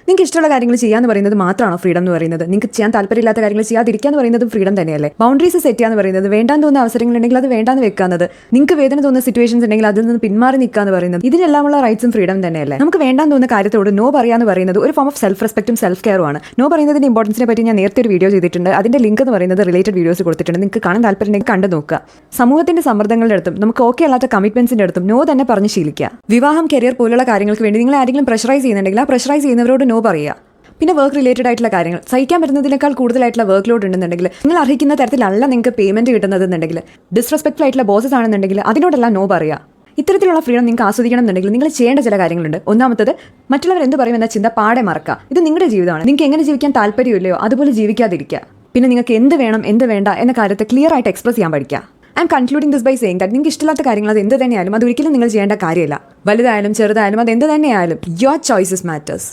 നിങ്ങൾക്ക് ഇഷ്ടമുള്ള കാര്യങ്ങൾ ചെയ്യാന്ന് പറയുന്നത് മാത്രമാണോ ഫ്രീഡം എന്ന് പറയുന്നത്? നിങ്ങൾക്ക് ചെയ്യാൻ താല്പര്യമില്ലാത്ത കാര്യങ്ങൾ ചെയ്യാതിരിക്കാന്ന് പറയുന്നതും ഫ്രീഡം തന്നെയല്ലേ? ബൗണ്ടറീസ് സെറ്റ് ചെയ്യാന്ന് പറയുന്നത്, വേണ്ടാന്ന് തോന്നുന്ന അവസരങ്ങളുണ്ടെങ്കിൽ അത് വേണ്ടാന്ന് വെക്കാന്നത്, നിങ്ങൾക്ക് വേദന തോന്നുന്ന സിറ്റുവേഷൻസ് ഉണ്ടെങ്കിൽ അതിൽ നിന്ന് പിന്മാറി നിൽക്കാന്ന് പറയുന്നത്, ഇതിനെല്ലാമുള്ള റൈറ്റ്സും ഫ്രീഡം തന്നെയല്ലേ? നമുക്ക് വേണ്ടാന്ന് തോന്നുന്ന കാര്യത്തോട് നോ പറയാന്ന് പറയുന്നത് ഒരു ഫോം ഓഫ് സെൽഫ് റെസ്പെക്റ്റും സെൽഫ് കെയറും ആണ്. നോ പറയുന്നതിന്റെ ഇമ്പോർട്ടൻസിനെ പറ്റി ഞാൻ നേരത്തെ ഒരു വീഡിയോ ചെയ്തിട്ടുണ്ട്. അതിന്റെ ലിങ്ക് എന്ന് പറയുന്നത് റിലേറ്റഡ് വീഡിയോസ് കൊടുത്തിട്ടുണ്ട്. നിങ്ങൾക്ക് കാണാൻ താല്പര്യമുണ്ടെങ്കിൽ കണ്ടു നോക്കുക. സമൂഹത്തിന്റെ സമ്മർദ്ദങ്ങളുടെ അടുത്തും നമുക്ക് ഓക്കെ അല്ലാത്ത കമ്മിറ്റ്മെന്റ്സിന്റെ അടുത്തും നോ തന്നെ പറഞ്ഞ് ശീലിക്കുക. വിവാഹം, കരിയർ പോലുള്ള കാര്യങ്ങൾക്ക് വേണ്ടി നിങ്ങൾ ആരെങ്കിലും പ്രഷറൈസ് ചെയ്യുന്നുണ്ടെങ്കിൽ ആ പ്രഷറൈസ് ചെയ്യുന്നവരോട് നോ പറയുക. പിന്നെ വർക്ക് റിലേറ്റഡ് ആയിട്ടുള്ള കാര്യങ്ങൾ, സഹിക്കാൻ പറ്റുന്നതിനേക്കാൾ കൂടുതലായിട്ടുള്ള വർക്ക് ലോഡ് ഉണ്ടെന്നുണ്ടെങ്കിൽ, നിങ്ങൾ അർഹിക്കുന്ന തരത്തിലല്ല നിങ്ങൾക്ക് പേയ്മെന്റ് കിട്ടുന്നതെന്നുണ്ടെങ്കിൽ, ഡിസ്റെസ്പെക്ട്ഫുൾ ആയിട്ടുള്ള ബോസസ് ആണെന്നുണ്ടെങ്കിൽ അതിനോടെല്ലാം നോ പറയുക. ഇത്തരത്തിലുള്ള ഫ്രീഡം നിങ്ങൾക്ക് ആസ്വദിക്കണം എന്നുണ്ടെങ്കിൽ നിങ്ങൾ ചെയ്യേണ്ട ചില കാര്യങ്ങളുണ്ട്. ഒന്നാമത്തത്, മറ്റുള്ളവർ എന്ത് പറയുമെന്ന ചിന്ത പാടെ മറക്കുക. ഇത് നിങ്ങളുടെ ജീവിതമാണ്. നിങ്ങൾക്ക് എങ്ങനെ ജീവിക്കാൻ താല്പര്യമില്ലയോ അതുപോലെ ജീവിക്കാതിരിക്കുക. പിന്നെ നിങ്ങൾക്ക് എന്ത് വേണം എന്ത് വേണ്ട എന്ന കാര്യത്തെ ക്ലിയർ ആയിട്ട് എക്സ്പ്രസ് ചെയ്യാൻ പഠിക്കുക. I'm concluding this by saying that നിങ്ങൾക്ക് ഇഷ്ടമില്ലാത്ത കാര്യങ്ങൾ അത് എന്ത് തന്നെയായാലും അത് ഒരിക്കലും നിങ്ങൾ ചെയ്യേണ്ട കാര്യമില്ല. വലുതായാലും ചെറുതായാലും അത് എന്ത് തന്നെയായാലും യുവർ ചോയ്സസ് മാറ്റേഴ്സ്.